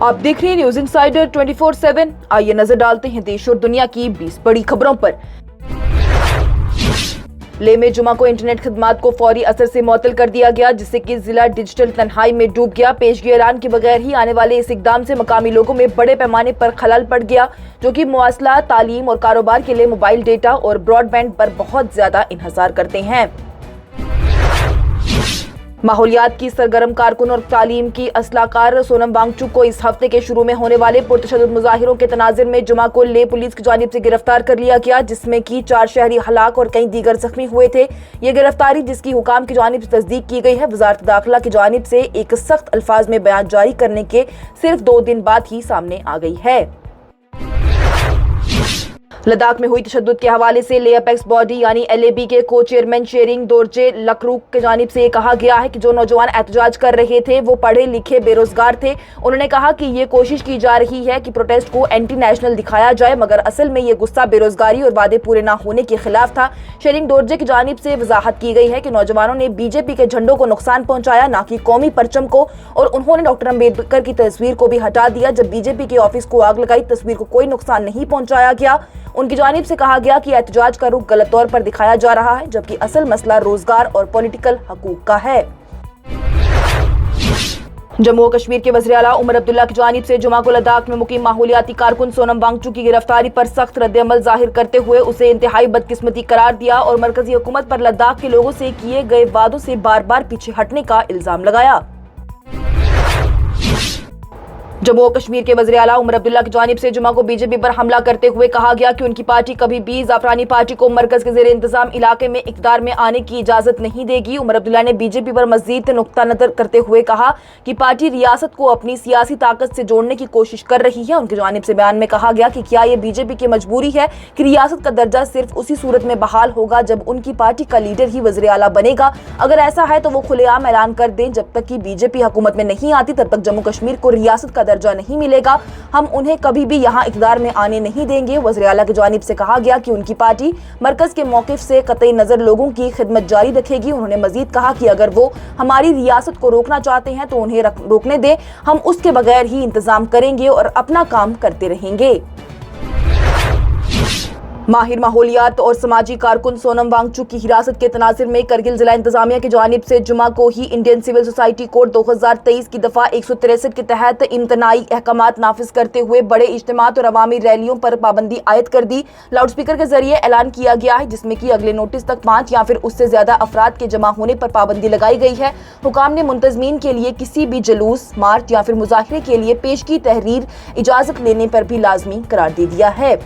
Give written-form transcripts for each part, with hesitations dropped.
आप देख रहे हैं न्यूज इंसाइडर 24/7। आइए नजर डालते हैं देश और दुनिया की 20 बड़ी खबरों पर। लेह में जुमा को इंटरनेट खदमात को फौरी असर से मुअत्तल कर दिया गया, जिससे कि जिला डिजिटल तन्हाई में डूब गया। पेशगी ऐलान के बगैर ही आने वाले इस इकदाम से मकामी लोगों में बड़े पैमाने पर खलल पड़ गया, जो कि मवासलात, तालीम और कारोबार के लिए मोबाइल डेटा और ब्रॉडबैंड पर बहुत ज्यादा इन्हसार करते हैं। माहौलियात की सरगर्म कारकुन और तालीम की असलाहकार सोनम वांगचुक को इस हफ्ते के शुरू में होने वाले पुरतशद्दुद मुजाहिरों के तनाज़ुर में जुमा को लेह पुलिस की जानिब से गिरफ्तार कर लिया गया, जिसमें कि 4 शहरी हलाक और कई दीगर जख्मी हुए थे। ये गिरफ्तारी, जिसकी हुकाम की जानिब से तस्दीक की गई है, वजारत दाखिला की जानिब से एक सख्त अल्फाज में बयान जारी करने के सिर्फ 2 दिन बाद ही सामने आ गई है। लद्दाख में हुई तशद्दुद के हवाले से लेह अपेक्स बॉडी यानी LAB के को चेयरमैन शेरिंग दोरजे लकरूक की जानिब से कहा गया है कि जो नौजवान एहतजाज कर रहे थे वो पढ़े लिखे बेरोजगार थे। उन्होंने कहा कि ये कोशिश की जा रही है कि प्रोटेस्ट को एंटी नेशनल दिखाया जाए, मगर असल में ये गुस्सा बेरोजगारी और वादे पूरे न होने के खिलाफ था। शेरिंग दोरजे की जानिब से वजाहत की गई है कि नौजवानों ने BJP के झंडों को नुकसान पहुंचाया, न कि कौमी परचम को, और उन्होंने डॉक्टर अम्बेडकर की तस्वीर को भी हटा दिया। जब BJP के ऑफिस को आग लगाई, तस्वीर को कोई नुकसान नहीं पहुंचाया गया। उनकी जानिब से कहा गया कि एहतजाज का रुख गलत तौर पर दिखाया जा रहा है, जबकि असल मसला रोजगार और पॉलिटिकल हकूक का है। जम्मू और कश्मीर के वज़ीर आला उमर अब्दुल्ला की जानिब से जुमा को लद्दाख में मुकीम माहौलियाती कारकुन सोनम वांगचुक की गिरफ्तारी पर सख्त रद्द-ए-अमल जाहिर करते हुए उसे इंतहाई बदकिस्मती करार दिया और मरकजी हुकूमत पर लद्दाख के लोगों से किए गए वादों से बार बार पीछे हटने का इल्जाम लगाया। जम्मू और कश्मीर के वज़ीर आला उमर अब्दुल्ला की जानिब से जुमा को BJP पर हमला करते हुए कहा गया कि उनकी पार्टी कभी भी ज़ाफ़रानी पार्टी को मरकज के ज़ेरे इंतजाम इलाके में इक़्तिदार में आने की इजाज़त नहीं देगी। उमर अब्दुल्ला ने BJP पर मज़ीद नुक्ता नज़र करते हुए कहा कि पार्टी रियासत को अपनी सियासी ताकत से जोड़ने की कोशिश कर रही है। उनकी जानिब से बयान में कहा गया कि क्या ये BJP की मजबूरी है कि रियासत का दर्जा सिर्फ उसी सूरत में बहाल होगा जब उनकी पार्टी का लीडर ही वज़ीर आला बनेगा। अगर ऐसा है तो वो खुलेआम ऐलान कर दें, जब तक कि BJP हुकूमत में नहीं आती तब तक जम्मू कश्मीर को रियासत का दर्जा नहीं मिलेगा। हम उन्हें कभी भी यहाँ इक़्तिदार में आने नहीं देंगे। वज़ीर आला की जानिब से कहा गया कि उनकी पार्टी मरकज के मौक़िफ़ से कतई नज़र लोगों की खिदमत जारी रखेगी। उन्होंने मजीद कहा कि अगर वो हमारी रियासत को रोकना चाहते हैं तो उन्हें रोकने दें, हम उसके बगैर ही इंतजाम करेंगे और अपना काम करते रहेंगे। माहिर माहौलियात और समाजी कारकुन सोनम वांगचुक की हिरासत के तनाज़ुर में करगिल जिला इंतजामिया की जानिब से जुमा को ही इंडियन सिविल सोसाइटी कोड 2023 की दफ़ा 163 के तहत इम्तनाई अहकामात नाफिज करते हुए बड़े इज्तिमात और अवामी रैलियों पर पाबंदी आयद कर दी। लाउड स्पीकर के जरिए ऐलान किया गया है, जिसमें कि अगले नोटिस तक 5 या फिर उससे ज्यादा अफराद के जमा होने पर पाबंदी लगाई गई है। हुकाम ने मुंतजमीन के लिए किसी भी जुलूस, मार्च या फिर मुजाहिरे के लिए पेशगी तहरीर इजाजत लेने पर भी लाजमी करार दे दिया है।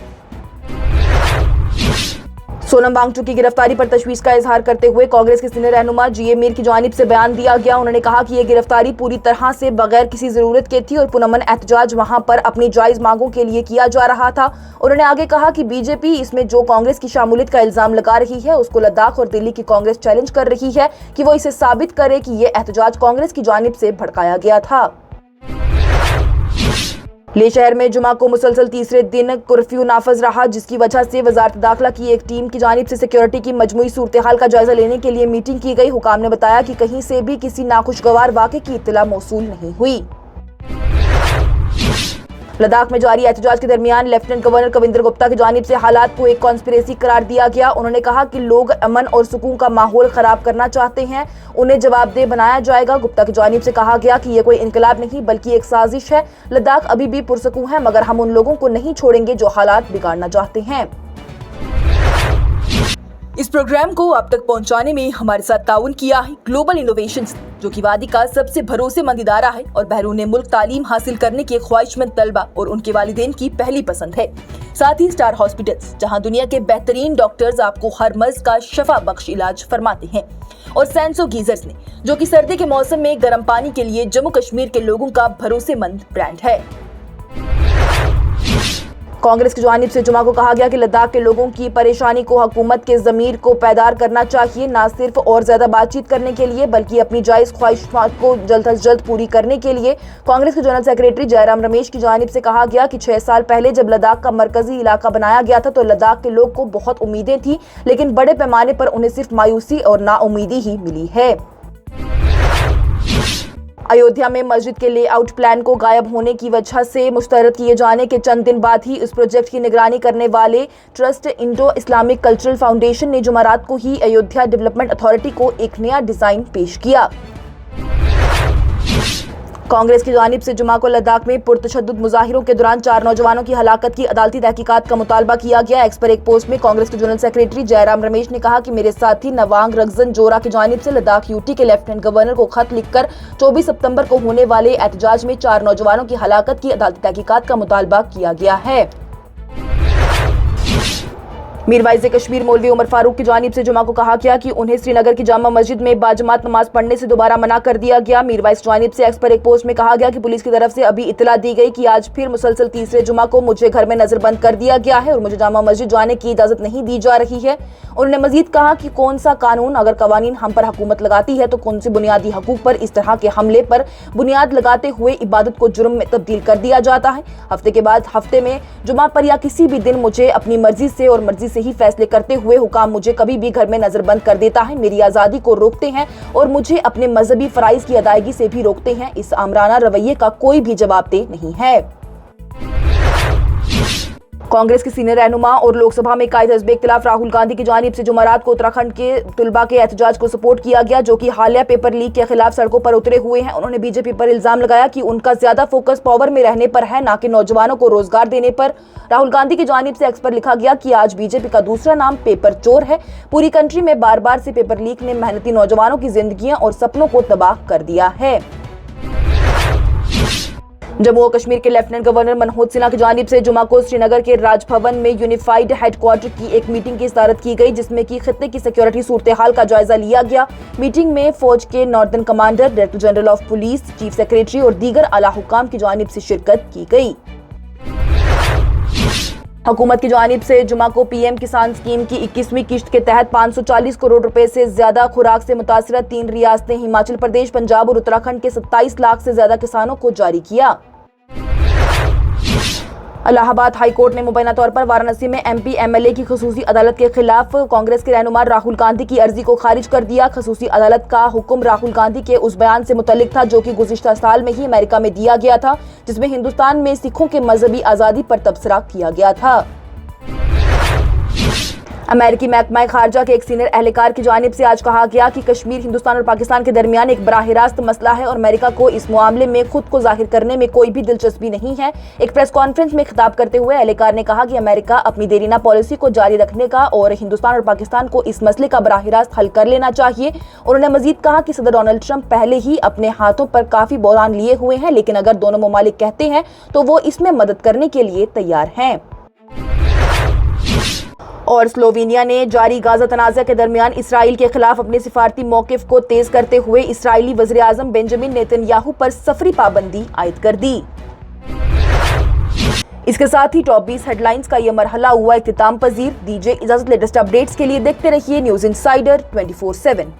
सोनम वांगचुक की गिरफ्तारी पर तशवीश का इजहार करते हुए कांग्रेस के सीनियर रहनुमा GA मीर की जानिब से बयान दिया गया। उन्होंने कहा कि यह गिरफ्तारी पूरी तरह से बगैर किसी जरूरत के थी और पुरअमन एहतजाज वहां पर अपनी जायज मांगों के लिए किया जा रहा था। उन्होंने आगे कहा कि BJP इसमें जो कांग्रेस की शामुलियत का इल्जाम लगा रही है, उसको लद्दाख और दिल्ली की कांग्रेस चैलेंज कर रही है कि वो इसे साबित करे कि यह एहतजाज कांग्रेस की जानिब से भड़काया गया था। लेह शहर में जुमा को मुसलसल तीसरे दिन कर्फ्यू नाफज रहा, जिसकी वजह से वजारत दाखिला की एक टीम की जानिब से सिक्योरिटी की मजमूई सूरत हाल का जायजा लेने के लिए मीटिंग की गई। हुकाम ने बताया कि कहीं से भी किसी नाखुशगवार वाक़े की इत्तला मौसूल नहीं हुई। लद्दाख में जारी एहतजाज के दरमियान लेफ्टिनेंट गवर्नर कविंदर गुप्ता की जानिब से हालात को एक कॉन्स्पिरेसी करार दिया गया। उन्होंने कहा कि लोग अमन और सुकून का माहौल खराब करना चाहते हैं, उन्हें जवाबदेह बनाया जाएगा। गुप्ता की जानिब से कहा गया कि यह कोई इनकलाब नहीं बल्कि एक साजिश है। लद्दाख अभी भी पुरसुकून है, मगर हम उन लोगों को नहीं छोड़ेंगे जो हालात बिगाड़ना चाहते हैं। इस प्रोग्राम को आप तक पहुंचाने में हमारे साथ ताउन किया है ग्लोबल इनोवेशंस, जो कि वादी का सबसे भरोसेमंद इदारा है और बैरून मुल्क तालीम हासिल करने के ख्वाहिशमंद तलबा और उनके वालिदैन की पहली पसंद है। साथ ही स्टार हॉस्पिटल्स, जहां दुनिया के बेहतरीन डॉक्टर्स आपको हर मर्ज का शफा बख्श इलाज फरमाते हैं, और सैंसो गीजर्स ने, जो कि सर्दी के मौसम में गर्म पानी के लिए जम्मू कश्मीर के लोगों का भरोसेमंद ब्रांड है। कांग्रेस की जानिब से जुमा को कहा गया कि लद्दाख के लोगों की परेशानी को हुकूमत के ज़मीर को पैदार करना चाहिए, ना सिर्फ और ज्यादा बातचीत करने के लिए बल्कि अपनी जायज़ ख्वाहिशात को जल्द अज जल्द पूरी करने के लिए। कांग्रेस के जनरल सेक्रेटरी जयराम रमेश की जानिब से कहा गया कि 6 साल पहले जब लद्दाख का मरकजी इलाका बनाया गया था तो लद्दाख के लोग को बहुत उम्मीदें थी, लेकिन बड़े पैमाने पर उन्हें सिर्फ मायूसी और नाउमीदी ही मिली है। अयोध्या में मस्जिद के लेआउट प्लान को गायब होने की वजह से मुस्तरद किए जाने के चंद दिन बाद ही इस प्रोजेक्ट की निगरानी करने वाले trust Indo Islamic cultural foundation ने जुमेरात को ही अयोध्या डेवलपमेंट अथॉरिटी को एक नया डिजाइन पेश किया। कांग्रेस की जानिब से जुमा को लद्दाख में पुरतशद्दुद मुजाहिरों के दौरान 4 नौजवानों की हलाकत की अदालती तहकीकात का मुतालबा किया गया। एक्स पर एक पोस्ट में कांग्रेस के जनरल सेक्रेटरी जयराम रमेश ने कहा कि मेरे साथी नवांग रगजन जोरा की जानिब से लद्दाख यूटी के लेफ्टिनेंट गवर्नर को खत लिखकर 24 सितंबर को होने वाले एहतजाज में 4 नौजवानों की हलाकत की अदालती तहकीकात का मुतालबा किया गया है। मीरवाइज़ कश्मीर मौलवी उमर फारूक की जानिब से जुमा को कहा गया कि उन्हें श्रीनगर की जामा मस्जिद में बाजमात नमाज पढ़ने से दोबारा मना कर दिया गया। मीरवाइज़ जानिब से एक्स पर एक पोस्ट में कहा गया कि पुलिस की तरफ से अभी इतला दी गई कि आज फिर मुसलसल तीसरे जुमा को मुझे घर में नजरबंद कर दिया गया है और मुझे जामा मस्जिद जाने की इजाजत नहीं दी जा रही है। उन्होंने मजीद कहा कि कौन सा कानून, अगर कवानीन हम पर हुकूमत लगाती है तो कौन सी बुनियादी हकूक पर इस तरह के हमले पर बुनियाद लगाते हुए इबादत को जुर्म में तब्दील कर दिया जाता है। हफ्ते के बाद हफ्ते में जुमा पर या किसी भी दिन मुझे अपनी मर्जी से और मर्जी से ही फैसले करते हुए हुकाम मुझे कभी भी घर में नजरबंद कर देता है, मेरी आजादी को रोकते हैं और मुझे अपने मजहबी फराइज की अदायगी से भी रोकते हैं। इस आमराना रवैये का कोई भी जवाबदेह नहीं है। कांग्रेस के सीनियर रहनुमा और लोकसभा में कायद हिज़्ब इख्तिलाफ राहुल गांधी की जानिब से जुमेरात को उत्तराखंड के तुलबा के एहतजाज को सपोर्ट किया गया, जो कि हालिया पेपर लीक के खिलाफ सड़कों पर उतरे हुए हैं। उन्होंने बीजेपी पर इल्जाम लगाया कि उनका ज्यादा फोकस पावर में रहने पर है, ना कि नौजवानों को रोजगार देने पर। राहुल गांधी की जानिब से एक्स पर लिखा गया कि आज बीजेपी का दूसरा नाम पेपर चोर है। पूरी कंट्री में बार बार से पेपर लीक ने मेहनती नौजवानों की जिंदगियां और सपनों को तबाह कर दिया है। जम्मू और कश्मीर के लेफ्टिनेंट गवर्नर मनोज सिन्हा की जानिब से जुमा को श्रीनगर के राजभवन में यूनिफाइड हेडक्वार्टर की एक मीटिंग की सदारत की गई, जिसमें कि खित्ते की सिक्योरिटी सूरत हाल का जायजा लिया गया। मीटिंग में फौज के northern commander, director general of police, chief secretary और दीगर आला हुकाम की जानिब से शिरकत की गई। हुकूमत की जानिब से जुमा को पीएम किसान स्कीम की 21वीं किश्त के तहत 540 करोड़ रुपए से ज्यादा खुराक से मुतासिर 3 रियासतें हिमाचल प्रदेश, पंजाब और उत्तराखंड के 27 लाख से ज्यादा किसानों को जारी किया। इलाहाबाद हाई कोर्ट ने मुबैना तौर पर वाराणसी में एमपी एमएलए की खसूसी अदालत के खिलाफ कांग्रेस के रहनुमा राहुल गांधी की अर्जी को खारिज कर दिया। खसूसी अदालत का हुक्म राहुल गांधी के उस बयान से मुतल्लिक था जो कि गुज़िश्ता साल में ही अमेरिका में दिया गया था, जिसमें हिंदुस्तान में सिखों के मजहबी आज़ादी पर तबसरा किया गया था। अमेरिकी महकमा खारजा के एक सीनियर एहलकार की जानिब से आज कहा गया कि कश्मीर हिंदुस्तान और पाकिस्तान के दरमियान एक बराह रास्त मसला है और अमेरिका को इस मामले में खुद को जाहिर करने में कोई भी दिलचस्पी नहीं है। एक प्रेस कॉन्फ्रेंस में खिताब करते हुए एहलकार ने कहा कि अमेरिका अपनी देरीना पॉलिसी को जारी रखने का और हिंदुस्तान और पाकिस्तान को इस मसले का बराह रास्त हल कर लेना चाहिए। उन्होंने मजीद कहा कि सदर डोनाल्ड ट्रंप पहले ही अपने हाथों पर काफी बहरान लिए हुए हैं, लेकिन अगर दोनों ममालिक कहते हैं तो वो इसमें मदद करने के लिए तैयार हैं। और स्लोवेनिया ने जारी गाजा तनाज़ा के दरमियान इसराइल के खिलाफ अपने सिफारती मौक़िफ़ को तेज करते हुए इसराइली वज़ीर आज़म बेंजामिन नेतन्याहू पर सफरी पाबंदी आयद कर दी। इसके साथ ही टॉप 20 हेडलाइंस का यह मरहला हुआ इख्तिताम पजीर। दीजिए इजाजत, लेटेस्ट अपडेट्स के लिए देखते रहिए न्यूज़ इंसाइडर 24/7।